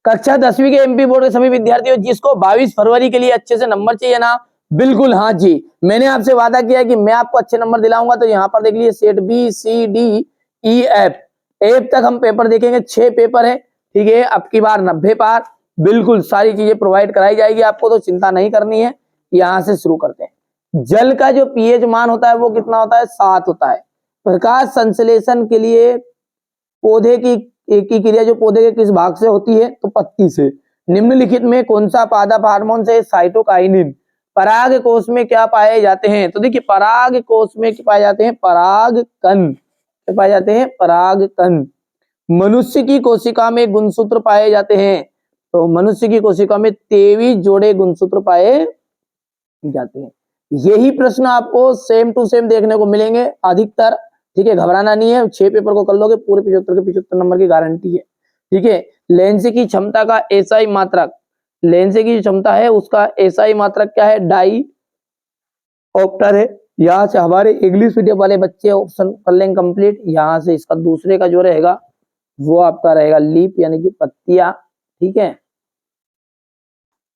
कक्षा 10वीं के एमपी बोर्ड के सभी विद्यार्थियों जिसको 22 फरवरी के लिए अच्छे से नंबर चाहिए ना, बिल्कुल हाँ जी, मैंने आपसे वादा किया कि मैं आपको अच्छे नंबर दिलाऊंगा। तो यहाँ पर देख लीजिए set b c d e f, f तक हम पेपर देखेंगे, 6 पेपर है, ठीक है। अब की बार 90 पार, बिल्कुल सारी चीजें प्रोवाइड कराई जाएगी आपको, तो चिंता नहीं करनी है। यहां से शुरू करते हैं। जल का जो पीएच मान होता है वो कितना होता है, 7 होता है। प्रकाश संश्लेषण के लिए पौधे की क्रिया जो पौधे के किस भाग से होती है, तो पत्ती से। निम्नलिखित में कौन सा पादप हार्मोन से, साइटोकाइनिन। पराग कोष में क्या पाए जाते हैं, तो देखिए पराग कोष में पाए जाते हैं पराग कण, क्या पाए जाते हैं, पराग कण। मनुष्य की कोशिका में गुणसूत्र पाए जाते हैं, तो मनुष्य की कोशिका में 23 जोड़े गुणसूत्र पाए जाते हैं। यही प्रश्न आपको सेम टू सेम देखने को मिलेंगे अधिकतर, ठीक है। घबराना नहीं है, 6 पेपर को कर लोगे, पूरे 75 के 75 नंबर की गारंटी है, ठीक है। लेंस की क्षमता का एसआई मात्रक, लेंस की क्षमता है उसका एसआई मात्रक क्या है, डाई ऑप्टर है। यहाँ से हमारे इंग्लिश मीडियम वाले बच्चे ऑप्शन कर लेंगे कंप्लीट। यहाँ से इसका दूसरे का जो रहेगा वो आपका रहेगा लीप, यानी कि पत्तियां, ठीक है।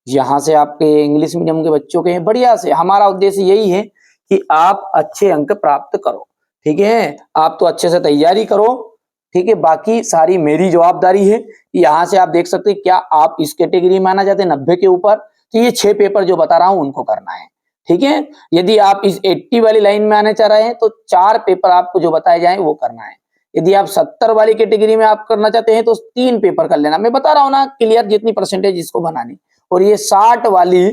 यहाँ से आपके इंग्लिश मीडियम के बच्चों के बढ़िया से, हमारा उद्देश्य यही है कि आप अच्छे अंक प्राप्त करो, ठीक है। आप तो अच्छे से तैयारी करो, ठीक है, बाकी सारी मेरी जवाबदारी है। यहाँ से आप देख सकते हैं क्या आप इस कैटेगरी में आना चाहते हैं 90 के ऊपर, तो ये 6 पेपर जो बता रहा हूं उनको करना है, ठीक है। यदि आप इस 80 वाली लाइन में आने चाह रहे हैं तो 4 पेपर आपको जो बताए जाए वो करना है। यदि आप 70 वाली कैटेगरी में आप करना चाहते हैं तो 3 पेपर कर लेना। मैं बता रहा हूं ना क्लियर, जितनी परसेंटेज इसको बनानी। और ये 60 वाली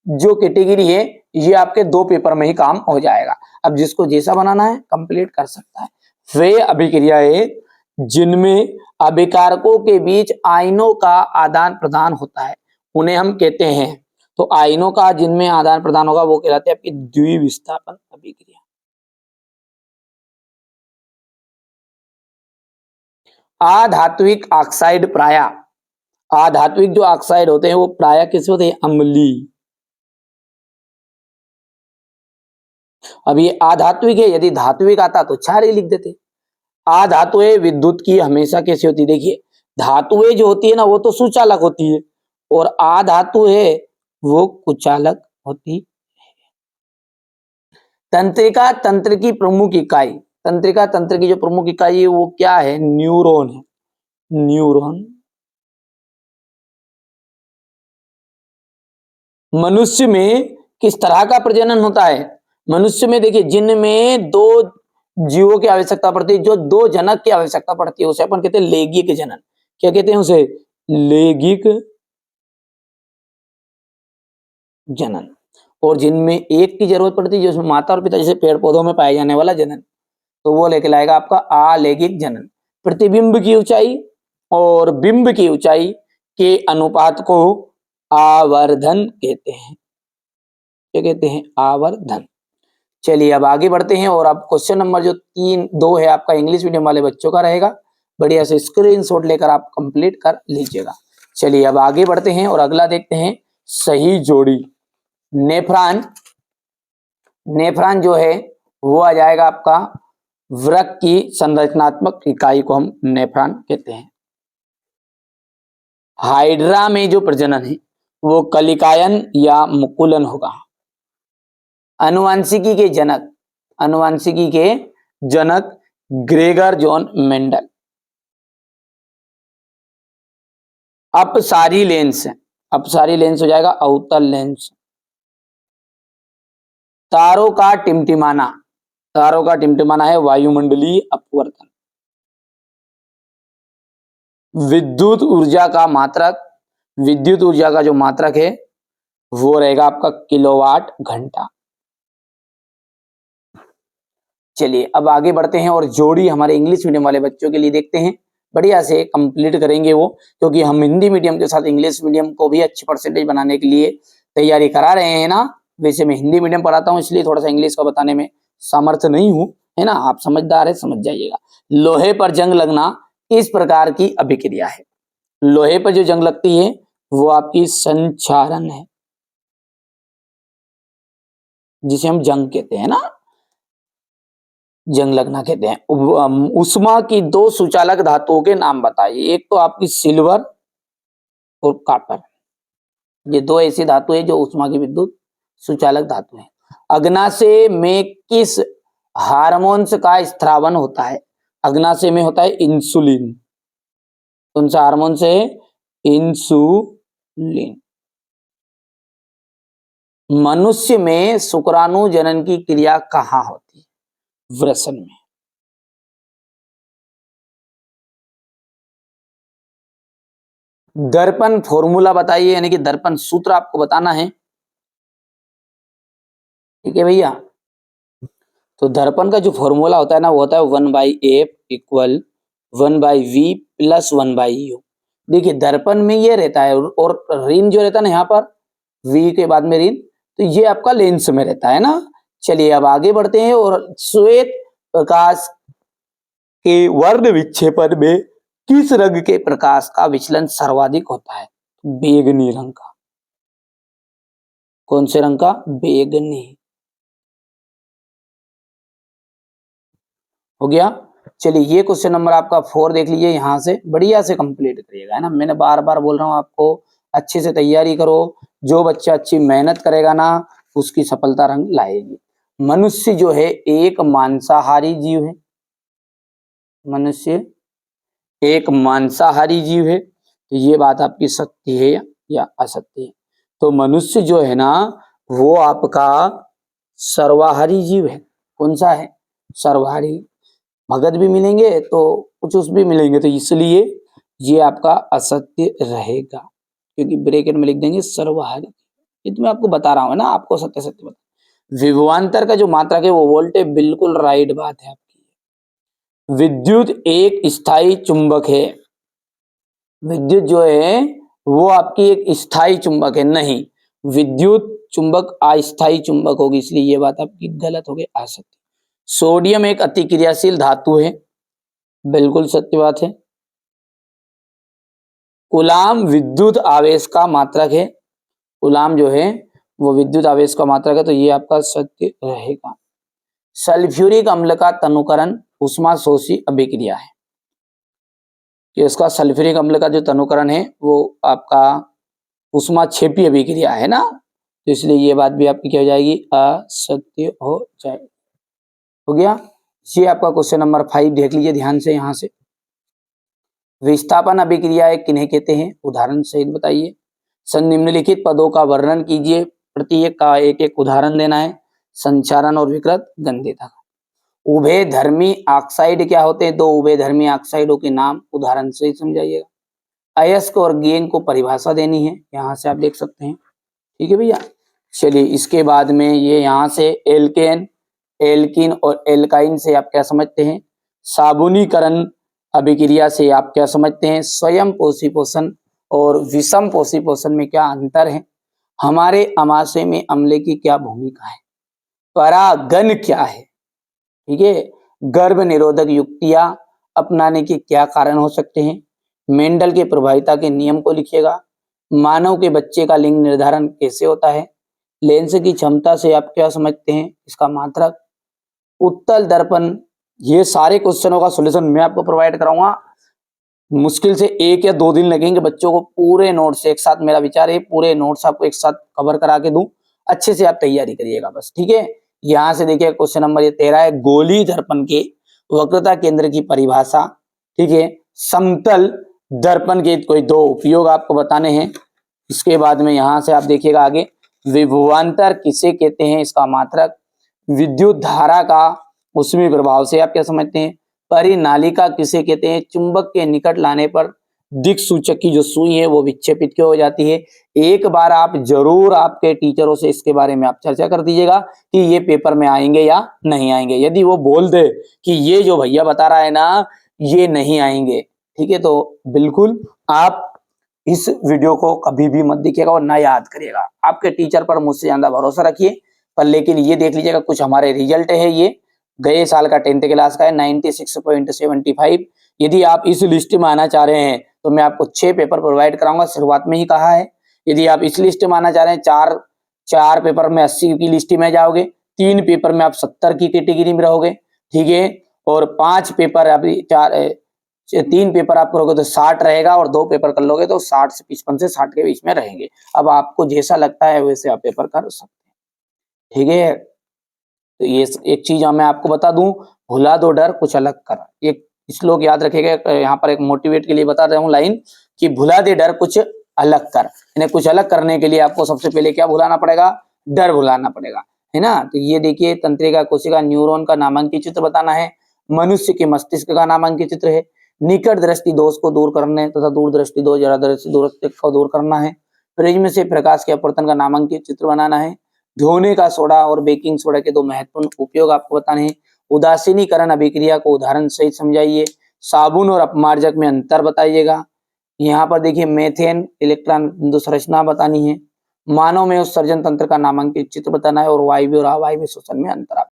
जो कैटेगरी है ये आपके 2 पेपर में ही काम हो जाएगा। अब जिसको जैसा बनाना है कंप्लीट कर सकता है। वे अभिक्रियाएं जिनमें अभिकारकों के बीच आयनों का आदान प्रदान होता है उन्हें हम कहते हैं, तो आयनों का जिनमें आदान प्रदान होगा वो कहलाते हैं आपकी द्विविस्थापन अभिक्रिया। अधात्विक ऑक्साइड प्राय, अधात्विक जो ऑक्साइड होते हैं वो प्राय किससे होते हैं, अम्लीय। अब ये अधात्विक है, यदि धात्विक आता तो क्षारीय लिख देते। अधातुएं विद्युत की हमेशा कैसी होती है, देखिए धातुएं जो होती है ना वो तो सुचालक होती है और अधातु है वो कुचालक होती है। तंत्रिका तंत्र की प्रमुख इकाई, तंत्रिका तंत्र की जो प्रमुख इकाई है वो क्या है, न्यूरॉन है, न्यूरॉन। मनुष्य में किस तरह का प्रजनन होता है, मनुष्य में देखिए जिनमें 2 जीवों की आवश्यकता पड़ती है, जो 2 जनक की आवश्यकता पड़ती है उसे अपन कहते हैं लैंगिक जनन। क्या कहते हैं उसे, लैंगिक जनन। और जिनमें एक की जरूरत पड़ती है, जिसमें माता और पिता, जैसे पेड़ पौधों में पाए जाने वाला जनन, तो वो लेके लाएगा आपका अलैंगिक जनन। प्रतिबिंब की ऊंचाई और बिंब की ऊंचाई के अनुपात को आवर्धन कहते हैं। क्या कहते हैं, आवर्धन। चलिए अब आगे बढ़ते हैं और अब क्वेश्चन नंबर जो 2 है आपका इंग्लिश मीडियम वाले बच्चों का रहेगा, बढ़िया से स्क्रीनशॉट लेकर आप कंप्लीट कर लीजिएगा। चलिए अब आगे बढ़ते हैं और अगला देखते हैं, सही जोड़ी। नेफ्रॉन, नेफ्रॉन जो है वो आ जाएगा आपका वृक्क की संरचनात्मक इकाई को हम नेफ्रॉन कहते हैं। हाइड्रा में जो प्रजनन है वो कलिकायन या मुकुलन होगा। अनुवांशिकी के जनक, अनुवांशिकी के जनक ग्रेगर जॉन मेंडल। अपसारी लेंस, अपसारी लेंस हो जाएगा अवतल लेंस। तारों का टिमटिमाना, तारों का टिमटिमाना है वायुमंडलीय अपवर्तन। विद्युत ऊर्जा का मात्रक, विद्युत ऊर्जा का जो मात्रक है वो रहेगा आपका किलोवाट घंटा। चलिए अब आगे बढ़ते हैं और जोड़ी हमारे इंग्लिश मीडियम वाले बच्चों के लिए देखते हैं, बढ़िया से कंप्लीट करेंगे वो, क्योंकि हम हिंदी मीडियम के साथ इंग्लिश मीडियम को भी अच्छी परसेंटेज बनाने के लिए तैयारी करा रहे हैं ना। वैसे मैं हिंदी मीडियम पढ़ाता हूँ इसलिए थोड़ा सा इंग्लिश का बताने में सामर्थ्य नहीं हूँ, है ना, आप समझदार है, समझ जाइएगा। लोहे पर जंग लगना इस प्रकार की अभिक्रिया है। लोहे पर जो जंग लगती है वो आपकी संक्षारण है, जिसे हम जंग कहते हैं ना, जंग लगना कहते हैं। उष्मा की 2 सुचालक धातुओं के नाम बताइए। एक तो आपकी सिल्वर और कॉपर, ये दो ऐसी धातु है जो ऊष्मा की विद्युत सुचालक धातु है। अग्नाशय में किस हार्मोन्स का स्त्रावन होता है? अग्नाशय में होता है इंसुलिन। कौन सा हार्मोन से? इंसुलिन। मनुष्य में शुक्राणु जनन की क्रिया कहाँ होती है? वृषण में। दर्पण फॉर्मूला बताइए, यानी कि दर्पण सूत्र आपको बताना है। ठीक है भैया, तो दर्पण का जो फॉर्मूला होता है ना, वो होता है 1/f equal 1/v plus 1/u। देखिए दर्पण में ये रहता है, और ऋण जो रहता है ना यहाँ पर, v के बाद में ऋण, तो ये आपका लेंस में रहता है ना। चलिए अब आगे बढ़ते हैं। और श्वेत प्रकाश के वर्ण विक्षेपण में किस रंग के प्रकाश का विचलन सर्वाधिक होता है? बैगनी रंग का। कौन से रंग का? बैगनी। हो गया। चलिए ये क्वेश्चन नंबर आपका 4 देख लीजिए, यहां से बढ़िया से कंप्लीट करिएगा, है ना। मैंने बार बार बोल रहा हूं आपको, अच्छे से तैयारी करो। जो बच्चा अच्छी मेहनत करेगा ना, उसकी सफलता रंग लाएगी। मनुष्य जो है एक मांसाहारी जीव है। मनुष्य एक मांसाहारी जीव है, तो ये बात आपकी सत्य है या असत्य है? तो मनुष्य जो है ना, वो आपका सर्वाहारी जीव है। कौन सा है? सर्वाहारी। भगत भी मिलेंगे तो कुछ उस भी मिलेंगे, तो इसलिए ये आपका असत्य रहेगा, क्योंकि ब्रैकेट में लिख देंगे सर्वाहारी। ये तो मैं आपको बता रहा हूँ ना, आपको सत्य सत्य बता। विभवांतर का जो मात्रक है वो वोल्ट है, बिल्कुल राइट बात है आपकी। विद्युत एक स्थायी चुंबक है। विद्युत जो है वो आपकी एक स्थायी चुंबक है, नहीं। विद्युत चुंबक अस्थायी चुंबक होगी, इसलिए ये बात आपकी गलत हो गई, असत्य। सोडियम एक अतिक्रियाशील धातु है, बिल्कुल सत्य बात है। कूलाम विद्युत आवेश का मात्रक है। कूलाम जो है वो विद्युत आवेश का मात्रक है, तो ये आपका सत्य रहेगा। सल्फ्यूरिक अम्ल का तनुकरण उष्मा शोषी अभिक्रिया है, कि उसका सल्फ्यूरिक अम्ल का जो तनुकरण है वो आपका उष्मा क्षेपी अभिक्रिया है ना, तो इसलिए ये बात भी आपकी क्या हो जाएगी? असत्य हो जाएगी। हो गया। ये आपका क्वेश्चन नंबर 5 देख लीजिए ध्यान से। यहां से विस्थापन अभिक्रिया किन्हें कहते हैं? उदाहरण सहित बताइए। निम्नलिखित पदों का वर्णन कीजिए, प्रत्येक का एक एक उदाहरण देना है। संचारण और विकृत गंधेता। उभय धर्मी ऑक्साइड क्या होते हैं? दो उभय धर्मी ऑक्साइडों के नाम उदाहरण से समझाइएगा। अयस्क और गेन को परिभाषा देनी है, यहाँ से आप देख सकते हैं। ठीक है भैया। चलिए इसके बाद में ये यहाँ से एल्केन, एल्किन और एल्काइन से आप क्या समझते हैं? साबुनीकरण अभिक्रिया से आप क्या समझते हैं? स्वयं पोषण और विषम पोषण में क्या अंतर है? हमारे अमाशय में अम्ल की क्या भूमिका है? परागन क्या है? ठीक है। गर्भ निरोधक युक्तियां अपनाने के क्या कारण हो सकते हैं? मेंडल के प्रभाविता के नियम को लिखिएगा। मानव के बच्चे का लिंग निर्धारण कैसे होता है? लेंस की क्षमता से आप क्या समझते हैं? इसका मात्रक। उत्तल दर्पण। ये सारे क्वेश्चनों का सॉल्यूशन मैं आपको प्रोवाइड कराऊंगा। मुश्किल से 1 या 2 दिन लगेंगे बच्चों को पूरे नोट्स एक साथ, मेरा विचार है पूरे नोट्स आपको एक साथ कवर करा के दूं। अच्छे से आप तैयारी करिएगा बस, ठीक है। यहां से देखिए क्वेश्चन नंबर 13 है, गोली दर्पण के वक्रता केंद्र की परिभाषा। ठीक है। समतल दर्पण के कोई 2 उपयोग आपको बताने हैं। इसके बाद में यहां से आप देखिएगा आगे, विभवांतर किसे कहते हैं? इसका मात्रक। विद्युत धारा का उसमें प्रभाव से आप क्या समझते हैं? परिनालिका किसे कहते हैं? चुंबक के निकट लाने पर दिक सूचक की जो सुई है वो विक्षेपित क्यों हो जाती है? एक बार आप जरूर आपके टीचरों से इसके बारे में आप चर्चा कर दीजिएगा कि ये पेपर में आएंगे या नहीं आएंगे। यदि वो बोल दे कि ये जो भैया बता रहा है ना ये नहीं आएंगे, ठीक है, तो बिल्कुल आप इस वीडियो को कभी भी मत देखिएगा और ना याद करिएगा। आपके टीचर पर मुझसे ज्यादा भरोसा रखिए। पर लेकिन ये देख लीजिएगा, कुछ हमारे रिजल्ट है, ये गए साल का 10th क्लास का है 96.75। यदि आप इस लिस्ट में आना चाह रहे हैं तो मैं आपको 6 पेपर प्रोवाइड कराऊंगा, शुरुआत में ही कहा है। यदि आप इस लिस्ट में आना चाह रहे हैं, चार पेपर में 80 की लिस्ट में जाओगे, 3 पेपर में आप 70 की कैटेगरी में रहोगे, ठीक है, और 5 पेपर अभी 3 पेपर आप करोगे तो 60 रहेगा और 2 पेपर कर लोगे तो 60 से 55 से 60 के बीच में रहेंगे। अब आपको जैसा लगता है वैसे आप पेपर कर सकते हैं, ठीक है। तो ये एक चीज मैं आपको बता दूं, भुला दो डर कुछ अलग कर। एक श्लोक याद रखिएगा, यहाँ पर एक मोटिवेट के लिए बता रहा हूँ लाइन कि भुला दे डर कुछ अलग कर। इन्हें कुछ अलग करने के लिए आपको सबसे पहले क्या भुलाना पड़ेगा, डर भुलाना पड़ेगा, है ना। तो ये देखिए, तंत्रिका कोशिका न्यूरॉन का नामांकित चित्र बताना है, मनुष्य के मस्तिष्क का नामांकित चित्र है, निकट दृष्टि दोष को दूर करने तथा दूर दृष्टि दोष जरा दृष्टि दोष को दूर करना है, प्रिज्म से प्रकाश के अपवर्तन का नामांकित चित्र बनाना है, धोने का सोडा और बेकिंग सोडा के 2 महत्वपूर्ण उपयोग आपको बताने हैं, उदासीनीकरण अभिक्रिया को उदाहरण सहित समझाइए, साबुन और अपमार्जक में अंतर बताइएगा। यहाँ पर देखिए मेथेन इलेक्ट्रॉन बिंदु संरचना बतानी है, मानव में उत्सर्जन तंत्र का नामांकित चित्र बताना है और वायवीय और अवायवीय श्वसन में अंतर।